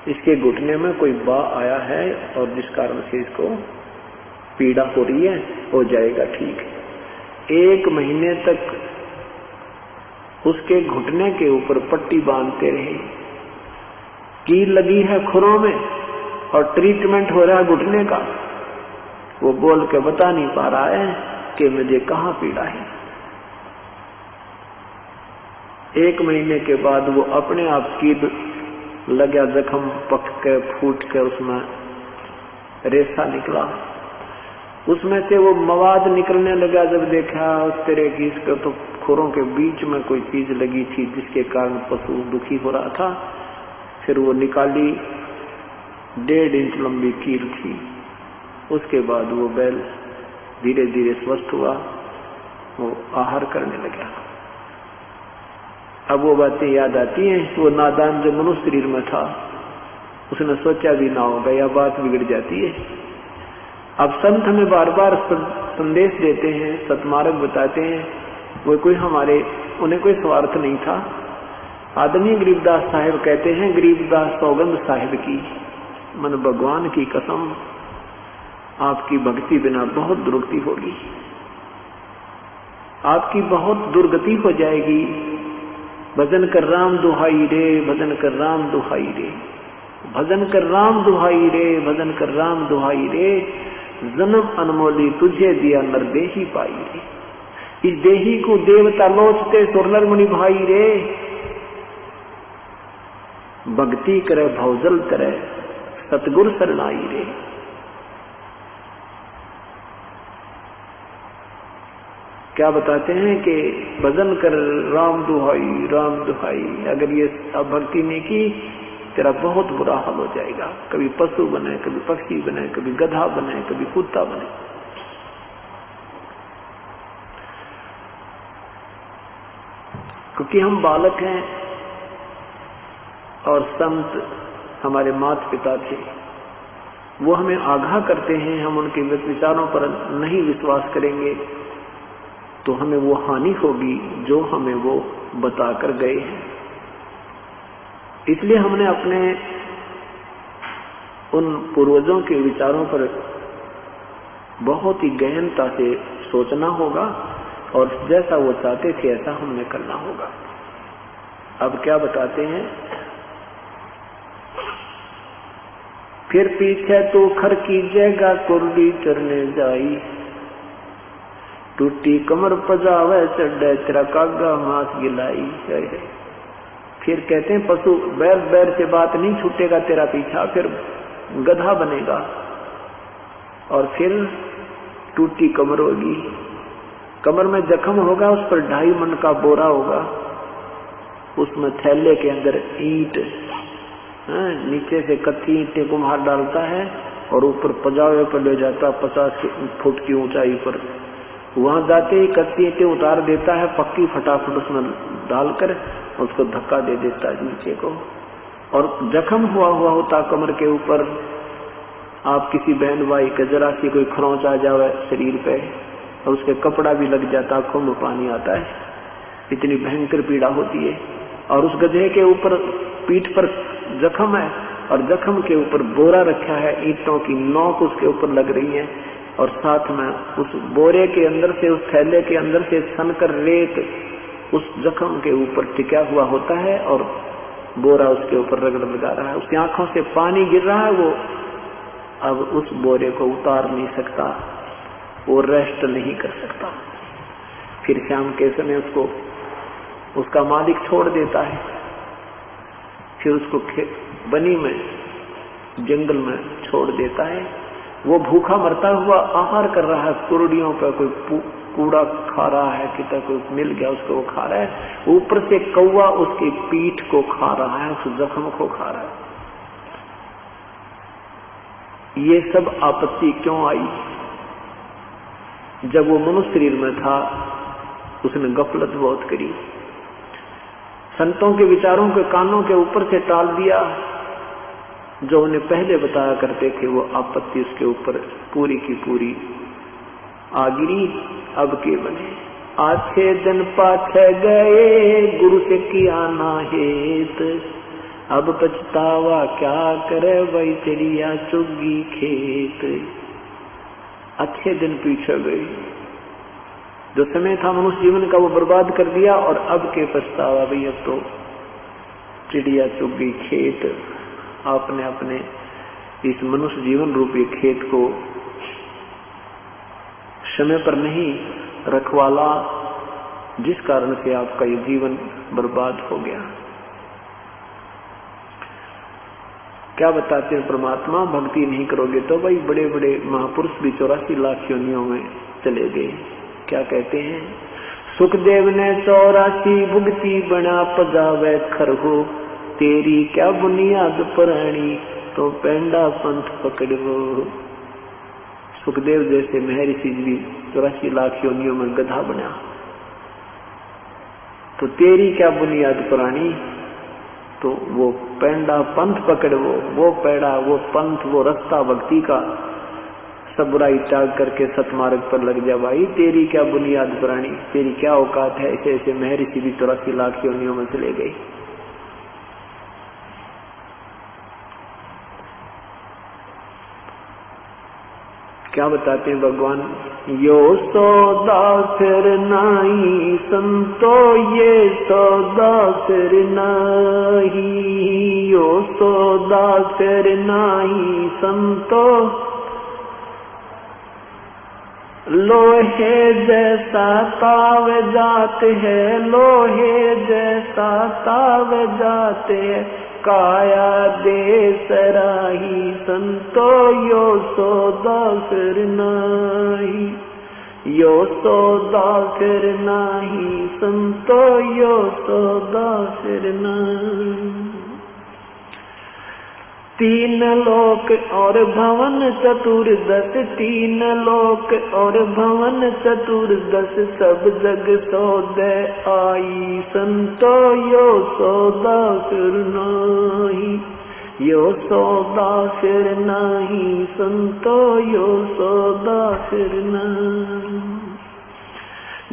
इसके घुटने में कोई बा आया है और जिस कारण से इसको पीड़ा हो रही है, हो जाएगा ठीक। 1 महीने तक उसके घुटने के ऊपर पट्टी बांधते रहे। कील लगी है खुरों में और ट्रीटमेंट हो रहा है घुटने का। वो बोल के बता नहीं पा रहा है कि मुझे कहाँ पीड़ा है। 1 महीने के बाद वो अपने आप कील लगा जख्म पक के फूट के उसमें रेसा निकला, उसमें से वो मवाद निकलने लगा। जब देखा उस तरह की इसके तो खुरों के बीच में कोई चीज लगी थी जिसके कारण पशु दुखी हो रहा था। फिर वो निकाली, 1.5 इंच लंबी कील थी। उसके बाद वो बैल धीरे धीरे स्वस्थ हुआ, वो आहार करने लगा। अब वो बातें याद आती हैं। वो नादान जो मनुष्य शरीर में था उसने सोचा भी ना होगा, यह बात बिगड़ जाती है। अब संत हमें बार बार संदेश देते हैं, सतमार्ग बताते हैं। वो कोई उन्हें कोई स्वार्थ नहीं था। आदमी गरीबदास साहिब कहते हैं, गरीबदास सौगंध साहिब की, मन भगवान की कसम, आपकी भक्ति बिना बहुत दुर्गति होगी, आपकी बहुत दुर्गति हो जाएगी। भजन कर राम दुहाई रे, भजन कर राम दुहाई रे, भजन कर राम दुहाई रे, भजन कर राम दुहाई रे, जन्म अनमोली तुझे दिया नरदेही पाई रे। इस देही को देवता लोचते सुरनर मुनि भाई रे, भक्ति करे भवजल करे सतगुरु शरणाई रे। क्या बताते हैं कि भजन कर राम दुहाई, राम दुहाई। अगर ये भक्ति नहीं की तेरा बहुत बुरा हाल हो जाएगा। कभी पशु बने, कभी पक्षी बने, कभी गधा बने, कभी कुत्ता बने। क्योंकि हम बालक हैं और संत हमारे माता पिता थे, वो हमें आगाह करते हैं। हम उनके विचारों पर नहीं विश्वास करेंगे तो हमें वो हानि होगी जो हमें वो बताकर गए हैं। इसलिए हमने अपने उन पूर्वजों के विचारों पर बहुत ही गहनता से सोचना होगा और जैसा वो चाहते थे ऐसा हमने करना होगा। अब क्या बताते हैं, फिर पीछे तो खर की जगह कुर्ली चरने जाई, टूटी कमर पजावे चढ़े तेरा कागा मांस गिलाई। फिर कहते हैं पशु बैर बैर से बात नहीं छूटेगा तेरा पीछा, फिर गधा बनेगा और फिर टूटी कमर होगी, कमर में जख्म होगा, उस पर 2.5 मन का बोरा होगा, उसमें थैले के अंदर ईंट, नीचे से कच्ची ईंटें कुम्हार डालता है और ऊपर पजावे पर ले जाता 50 फुट की ऊंचाई पर। वहां जाते ही कच्ची ईंटें उतार देता है, पक्की फटाफट उसमें डालकर उसको धक्का दे देता है नीचे को, और जख्म हुआ होता कमर के ऊपर। आप किसी बहन भाई का जरा सी कोई खरोंच आ जावे शरीर पे और उसके कपड़ा भी लग जाता, आंखों में पानी आता है, इतनी भयंकर पीड़ा होती है। और उस गधे के ऊपर पीठ पर जख्म है और जख्म के ऊपर बोरा रखा है, ईंटों की नोक उसके ऊपर लग रही है और साथ में उस बोरे के अंदर से, उस थैले के अंदर से सनकर रेत उस जख्म के ऊपर टिका हुआ होता है और बोरा उसके ऊपर रगड़ लगा रहा है। उसकी आंखों से पानी गिर रहा है, वो अब उस बोरे को उतार नहीं सकता, वो रेस्ट नहीं कर सकता। फिर शाम के समय उसको उसका मालिक छोड़ देता है, फिर उसको बनी में जंगल में छोड़ देता है। वो भूखा मरता हुआ आहार कर रहा है, कुर्डियों पर कोई कूड़ा खा रहा है, कितना कोई मिल गया उसको वो खा रहा है, ऊपर से कौवा उसकी पीठ को खा रहा है, उस जख्म को खा रहा है। ये सब आपत्ति क्यों आई? जब वो मनुष्य शरीर में था उसने गफलत बहुत करी, संतों के विचारों के कानों के ऊपर से टाल दिया। जो उन्हें पहले बताया करते थे वो आपत्ति उसके ऊपर पूरी की पूरी आ गिरी। अब के बने आछे दिन पाछे गए, गुरु से किया ना हेत, अब पछतावा क्या करे वही चिड़िया चुगी खेत। अच्छे दिन पीछे गए, जो समय था मनुष्य जीवन का वो बर्बाद कर दिया और अब के पछतावा भाई, अब तो चिड़िया चुगी खेत। आपने अपने इस मनुष्य जीवन रूपी खेत को समय पर नहीं रखवाला, जिस कारण से आपका ये जीवन बर्बाद हो गया। क्या बताते हैं परमात्मा, भक्ति नहीं करोगे तो भाई बड़े बड़े महापुरुष भी 84 लाख योनियों में चले गए। क्या कहते हैं, सुखदेव ने 84 भुगती बना पजावे खरगो, तेरी क्या बुनियाद पुरानी तो पेंडा पंथ पकड़ो। सुखदेव जैसे महर्षि भी 84 लाख योनियों में गधा बना, तो तेरी क्या बुनियाद पुरानी। तो वो पेंडा पंथ पकड़, वो पेड़ा, वो पंथ, वो रास्ता भक्ति का, सब बुराई त्याग करके सतमार्ग पर लग जा भाई। तेरी क्या बुनियाद पुरानी, तेरी क्या औकात है। ऐसे ऐसे महर्षि भी 84 लाख योनियों में चले गए। क्या बताते हैं भगवान, यो सौदा फिर नहीं संतो, ये सौदा फिर नहीं, यो सौदा फिर नहीं संतो, लोहे जैसा ताव जाते है, लोहे जैसा ताव जाते है, काया दे सराही संतो, यो सौदा फिर नाही, यो सौदा फिर नाही संतो, यो सौदा फिर नाही। तीन लोक और भवन चतुर्दश, तीन लोक और भवन चतुर्दश, सब जग सौदे आई संतो, यो सौदा फिर नाही, यो सौदा फिर नाही संतो, यो सौदा फिर नाही।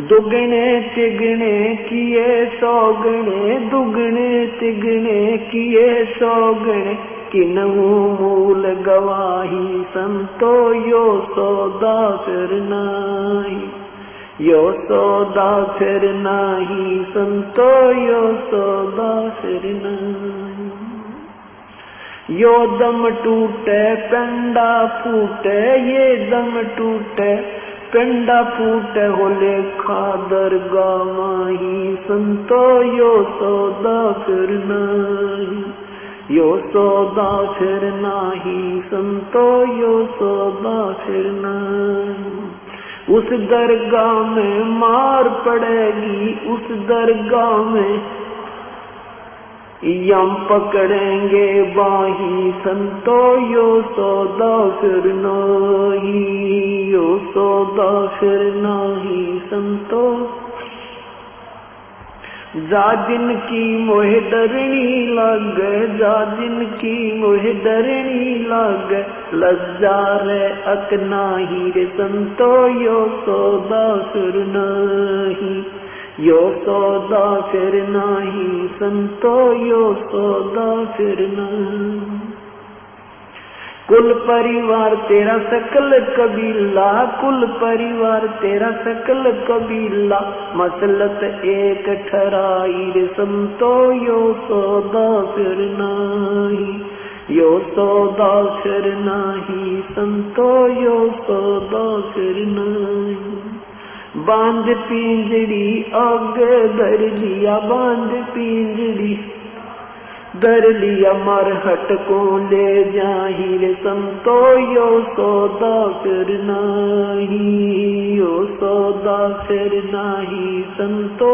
दुगने तिगने किए सौगणे, दुगने तिगने किए सौगणे, किन्हू मूल गवाही संतो, यो सौदा फिर नाही, यो सौदा फिर नाही संतो, यो सौदा फिर नाही। यो दम टूटे पेंडा फूटे, ये दम टूटे पेंडा फूटे, हो लेखा दरगाह माही संतो, यो सौदा फिर नाही, यो सौदा फिर नाही संतो, यो सौदा फिर नाही। उस दरगाह में मार पड़ेगी, उस दरगाह में यम पकड़ेंगे बाही संतो, यो सौदा फिर नाही, यो सौदा फिर नाही संतो। जा जिनकी मोह डरनी लग, जा जिनकी मोह डरनी लग, लज्जा रे अक नाही रे संतो, यो सौदा फिर नाही, यो सौदा फिर नाही संतो, यो सौदा फिर नाही। कुल परिवार तेरा सकल कबीला, कुल परिवार तेरा सकल कबीला, मसलत एक ठहराई रे संतो, यो सौदा फिर नाही, यो सौदा फिर नाही संतो, यो सौदा फिर नाही। बांध पिंजड़ी आग धर लिया, बांध पिंजड़ी धर लिया, मरहट को ले जाही रे संतो, यो सौदा फिर नाही, यो सौदा फिर नाही संतो।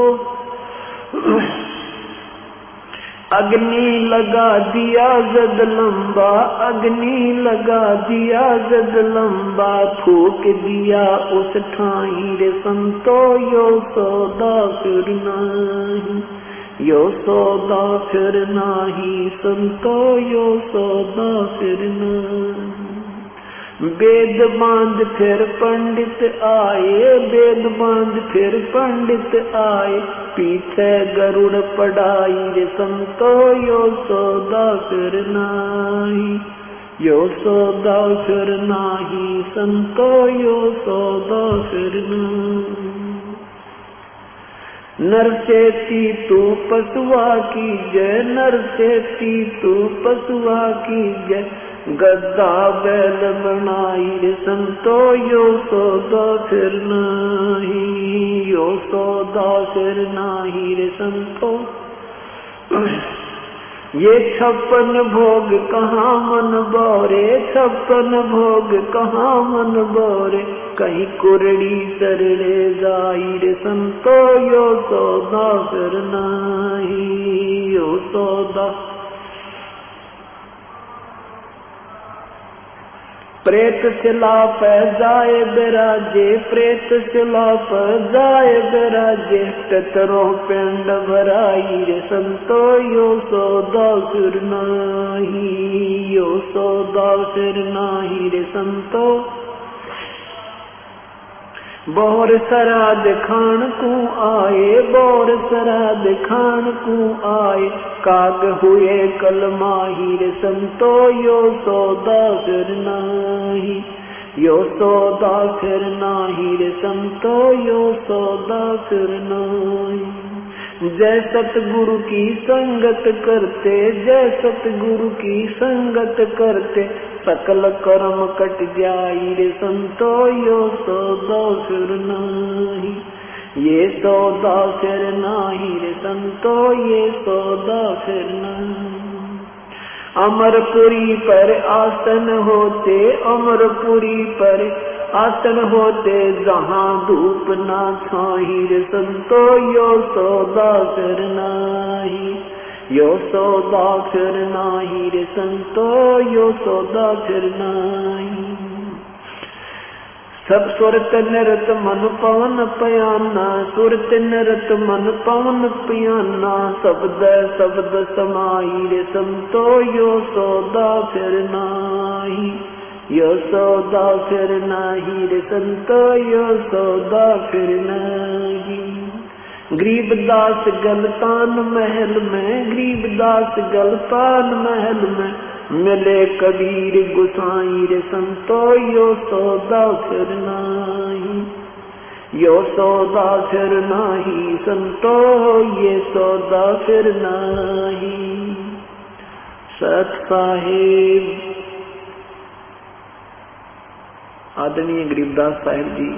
अग्नि लगा दिया जद लंबा, अग्नि लगा दिया जद लंबा, फूक दिया उस ठाई रे संतो, यो सौदा फिर नाही, यो सौदा फिर नाही संतो, यो सौदा फिर नाही। वेद बांध फिर पंडित आए, वेद बांध फिर पंडित आए, पीछे गरुड़ पढ़ाई रे संतो, यो सौदा फिर नाही, यो सौदा फिर नाही संतो, यो सौदा फिर नाही। नर से तू पशुआ की जय, नर से तू पशुआ की जय, गद्दा बैल बनाई रे संतो, यो सौदा फिर नाही, यो सौदा फिर नाही रे संतो। ये 56 भोग कहाँ मन बोरे, 56 भोग कहाँ मन बोरे, कहीं कुरड़ी सरड़े जाई रे संतो, यो सौदा फिर नाही, यो सौदा। प्रेत शिला पे जाए बिराजे, प्रेत शिला पे जाए बिराजे, पितरों पिंड भराई रे संतो, यो सौदा फिर नाही, यो सौदा फिर नाही रे संतो। बोर सराद खान को आए, बोर सराद खान को आए, काग हुए कल माही रे संतो, यो सौदा फिर नाही, यो सौदा फिर नाही रे संतो, यो सौदा फिर नाही। जय सतगुरु की संगत करते, जय सतगुरु की संगत करते, सकल कर्म कट जाई रे संतो, यो सौदा फिर नाही, ये सौदा फिर नाही रे संतो, ये सौदा फिर नाही। अमरपुरी पर आसन होते, अमरपुरी पर आसन होते, जहाँ धूप ना छाई रे संतो, यो सौदा फिर नाही, यो सौदा फिर नाही रे संतो, यो सौदा फिर नाही। सब सुरत निरत मन पवन पयाना, सुरत निरत मन पवन पयाना, शब्द शब्द समाई रे संतो, यो सौदा फिर नाही, यो सौदा फिर नाही रे संतो, यो सौदा फिर नाही। गरीबदास गलतान महल में, गरीबदास गलतान महल में, मिले कबीर गुसाई रे संतो, यो सौदा फिर नाही, यो सौदा फिर नाही संतो, ये सौदा फिर नाही। सत साहिब आदरणीय गरीबदास साहिब जी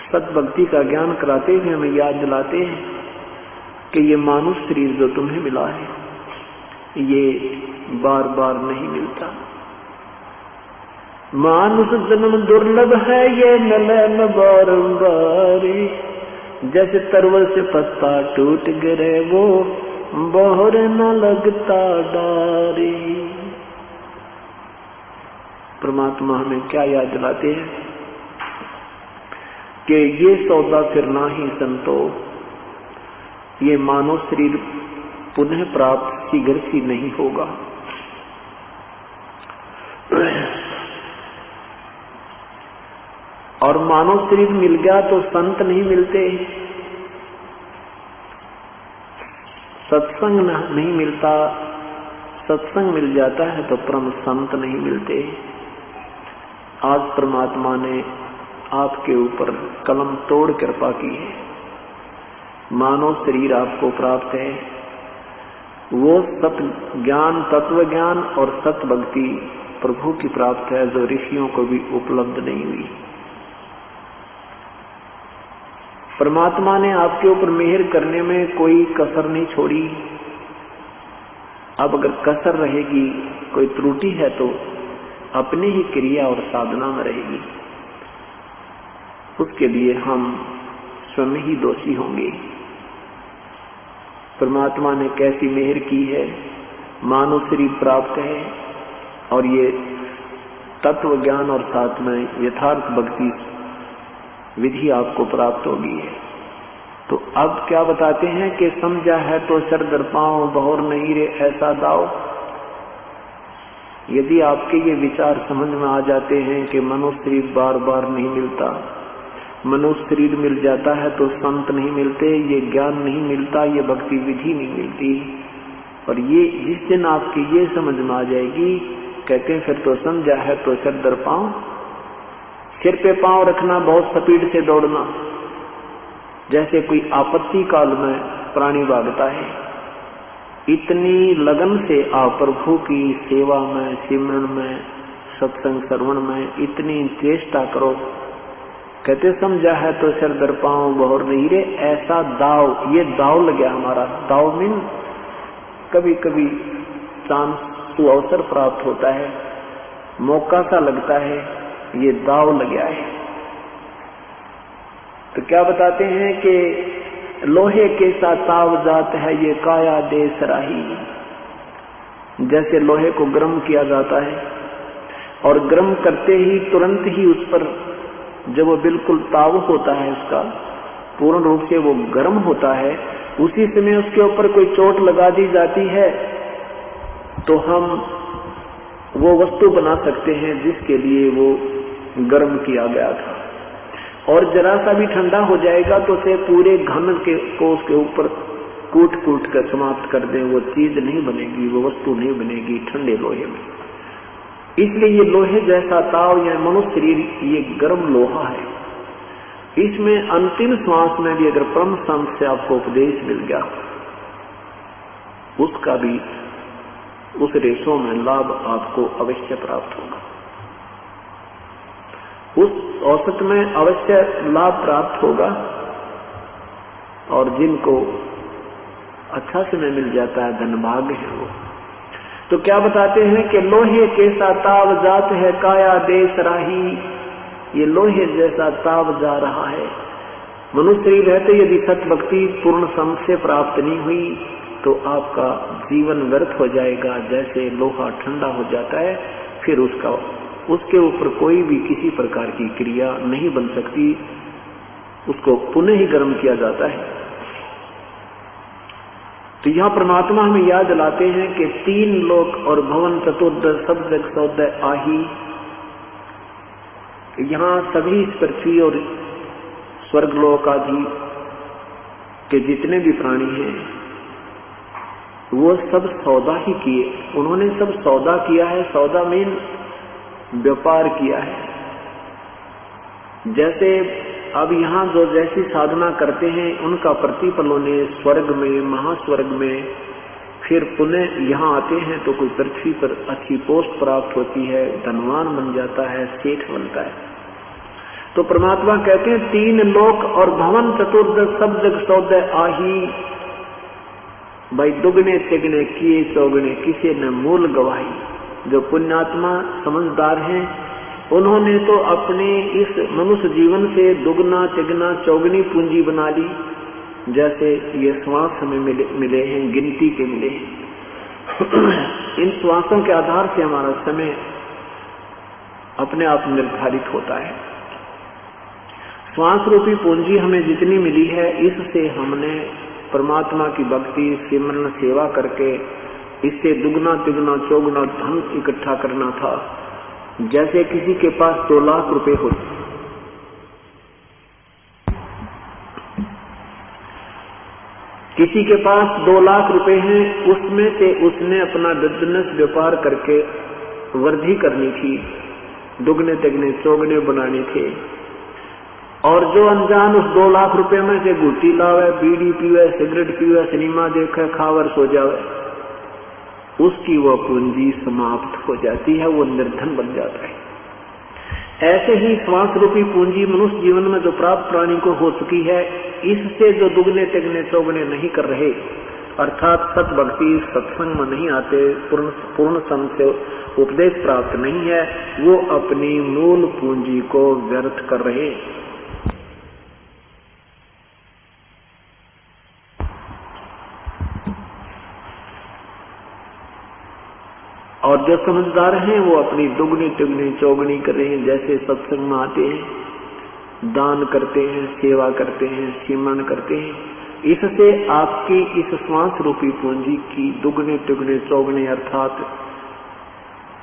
सत भक्ति का ज्ञान कराते हुए हमें याद दिलाते हैं कि ये मानुष शरीर जो तुम्हें मिला है, ये बार बार नहीं मिलता। मानुष जन्म दुर्लभ है, ये मिले न बारंबार, जैसे तरवल से पत्ता टूट गिरे, वो बोहर न लगता डारे। परमात्मा हमें क्या याद दिलाते हैं कि ये सौदा फिर नाही संतो, ये मानव शरीर पुनः प्राप्त शीघ्र ही नहीं होगा। और मानव शरीर मिल गया तो संत नहीं मिलते, सत्संग नहीं मिलता, सत्संग मिल जाता है तो परम संत नहीं मिलते। आज परमात्मा ने आपके ऊपर कलम तोड़ कृपा की है, मानव शरीर आपको प्राप्त है। वो सत ज्ञान, तत्व ज्ञान और सत भक्ति प्रभु की प्राप्त है, जो ऋषियों को भी उपलब्ध नहीं हुई। परमात्मा ने आपके ऊपर मेहर करने में कोई कसर नहीं छोड़ी। अब अगर कसर रहेगी, कोई त्रुटि है, तो अपनी ही क्रिया और साधना में रहेगी, उसके लिए हम स्वयं ही दोषी होंगे। परमात्मा ने कैसी मेहर की है, मानव शरीर प्राप्त है और ये तत्व ज्ञान और साथ में यथार्थ भक्ति विधि आपको प्राप्त होगी है। तो अब क्या बताते हैं कि समझा है तो सर दर पांव, बहुर नहीं रे ऐसा दाव। यदि आपके ये विचार समझ में आ जाते हैं कि मनुष्य शरीर बार बार नहीं मिलता, मनुष्य शरीर मिल जाता है तो संत नहीं मिलते, ये ज्ञान नहीं मिलता, ये भक्ति विधि नहीं मिलती, और ये जिस दिन आपकी ये समझ में आ जाएगी, कहते हैं फिर तो समझा है तो सर दर पांव, सिर पे पांव रखना, बहुत स्पीड से दौड़ना, जैसे कोई आपत्ति काल में प्राणी भागता है, इतनी लगन से आप प्रभु की सेवा में, सिमरन में, सत्संग श्रवण में इतनी चेष्टा करो। कहते समझा है तो सिर दर पांव, बहुर नहीं रे ऐसा दाव। ये दाव लग गया हमारा। दाव मीन कभी कभी चांस तो अवसर प्राप्त होता है, मौका सा लगता है, ये दाव लग गया है। तो क्या बताते हैं कि लोहे के सा ताव जात है ये काया देश राही। जैसे लोहे को गर्म किया जाता है और गर्म करते ही तुरंत ही उस पर जब वो बिल्कुल ताव होता है, उसका पूर्ण रूप से वो गर्म होता है, उसी समय उसके ऊपर कोई चोट लगा दी जाती है तो हम वो वस्तु बना सकते हैं जिसके लिए वो गर्म किया गया था। और जरा सा भी ठंडा हो जाएगा तो उसे पूरे घन को उसके ऊपर कूट कूट कर समाप्त कर दें, वो चीज नहीं बनेगी, वो वस्तु नहीं बनेगी ठंडे लोहे में। इसलिए ये लोहे जैसा ताव या मनुष्य शरीर ये गर्म लोहा है। इसमें अंतिम श्वास में भी अगर परम संत से आपको उपदेश मिल गया, उसका भी उस रेशों में लाभ आपको अवश्य प्राप्त होगा, उस औसत में अवश्य लाभ प्राप्त होगा। और जिनको अच्छा समय मिल जाता है, धनभाग्य है वो। तो क्या बताते हैं कि लोहे के सा ताव जात है काया देश राही, ये लोहे जैसा ताव जा रहा है। मनुष्य शरीर रहते यदि सत भक्ति पूर्ण सम से प्राप्त नहीं हुई तो आपका जीवन व्यर्थ हो जाएगा। जैसे लोहा ठंडा हो जाता है, फिर उसके ऊपर कोई भी किसी प्रकार की क्रिया नहीं बन सकती, उसको पुनः ही गर्म किया जाता है। तो यहाँ परमात्मा हमें याद दिलाते हैं कि 3 लोक और भवन चतुर्दश सब जग सौदय आही। यहाँ सभी इस पृथ्वी और स्वर्गलोक आदि के जितने भी प्राणी हैं वो सब सौदा ही किए, उन्होंने सब सौदा किया है। सौदा मीन व्यापार किया है। जैसे अब यहाँ जो जैसी साधना करते हैं उनका प्रतिफल उन्हें स्वर्ग में, महास्वर्ग में, फिर पुनः यहाँ आते हैं तो कोई पृथ्वी पर अच्छी पोस्ट प्राप्त होती है, धनवान बन जाता है, सेठ बनता है। तो परमात्मा कहते हैं 3 लोक और भवन चतुर्दश सब जग सौदय आही। भाई दुगने तिगने किए चौगने किसी ने मूल गवाही। जो पुण्यात्मा समझदार हैं उन्होंने तो अपने इस मनुष्य जीवन से दुगना तिगना चौगनी पूंजी बना ली। जैसे ये श्वास हमें मिले हैं, गिनती के मिले हैं। इन श्वासों के आधार से हमारा समय अपने आप निर्धारित होता है। श्वास रूपी पूंजी हमें जितनी मिली है, इससे हमने परमात्मा की भक्ति सिमरन सेवा करके इससे दुगना तिगना चौगुना धन इकट्ठा करना था। जैसे किसी के पास 2 लाख रुपए होते, किसी के पास 2 लाख रुपए हैं, उसमें से उसने अपना बिजनेस व्यापार करके वृद्धि करनी थी, दुगने तिगने चौगने बनाने थे। और जो अनजान उस 2 लाख रुपए में से गुटी लावे, बीड़ी पीवे, सिगरेट पीवे, सिनेमा देखे, खावर सो जावे, उसकी वह पूंजी समाप्त हो जाती है, वो निर्धन बन जाता है। ऐसे ही श्वास रूपी पूंजी मनुष्य जीवन में जो प्राप्त प्राणी को हो चुकी है, इससे जो दुगने तिगने चौगने नहीं कर रहे, अर्थात सत भक्ति सत्संग में नहीं आते, पूर्ण सम से उपदेश प्राप्त नहीं है, वो अपनी मूल पूंजी को व्यर्थ कर रहे। और जो समझदार हैं वो अपनी दुगनी तिगनी चौगनी कर रहे हैं। जैसे सत्संग में आते हैं, दान करते हैं, सेवा करते हैं, सिमरन करते हैं, इससे आपकी इस श्वास रूपी पूंजी की दुगने तिगने चौगने अर्थात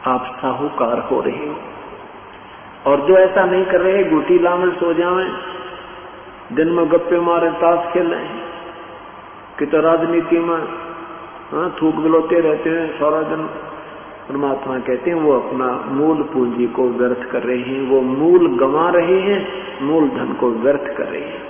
आप साहूकार हो रहे हो। और जो ऐसा नहीं कर रहे, गुटी लामे सो जावे, दिन में गप्पे मारे, ताश खेलें, कि तो राजनीति में थूक गलोते रहते हैं सारा दिन, परमात्मा कहते हैं वो अपना मूल पूंजी को व्यर्थ कर रहे हैं, वो मूल गंवा रहे हैं, मूल धन को व्यर्थ कर रहे हैं।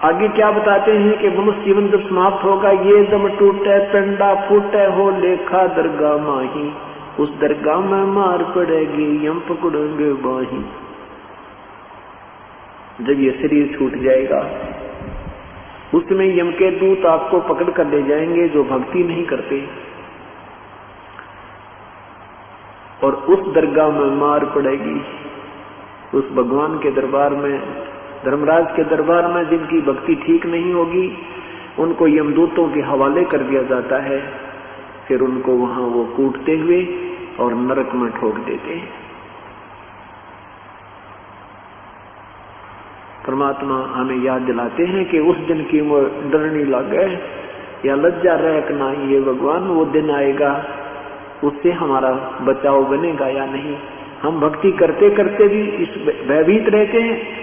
आगे क्या बताते हैं कि मनुष्य जीवन जब समाप्त होगा, ये दम टूटे पिंडा फूटे हो लेखा दरगाह माही, उस दरगाह में मार पड़ेगी यम पकड़ेंगे बाही। जब ये शरीर छूट जाएगा उसमें यम के दूत आपको पकड़ कर ले जाएंगे जो भक्ति नहीं करते, और उस दरगाह में मार पड़ेगी। उस भगवान के दरबार में, धर्मराज के दरबार में जिनकी भक्ति ठीक नहीं होगी, उनको यमदूतों के हवाले कर दिया जाता है, फिर उनको वहां वो कूटते हुए और नरक में ठोक देते हैं। परमात्मा हमें याद दिलाते हैं कि उस दिन की वो डरनी लगे या लज्जा रखना, ये भगवान वो दिन आएगा, उससे हमारा बचाव बनेगा या नहीं। हम भक्ति करते करते भी इस भयभीत रहते हैं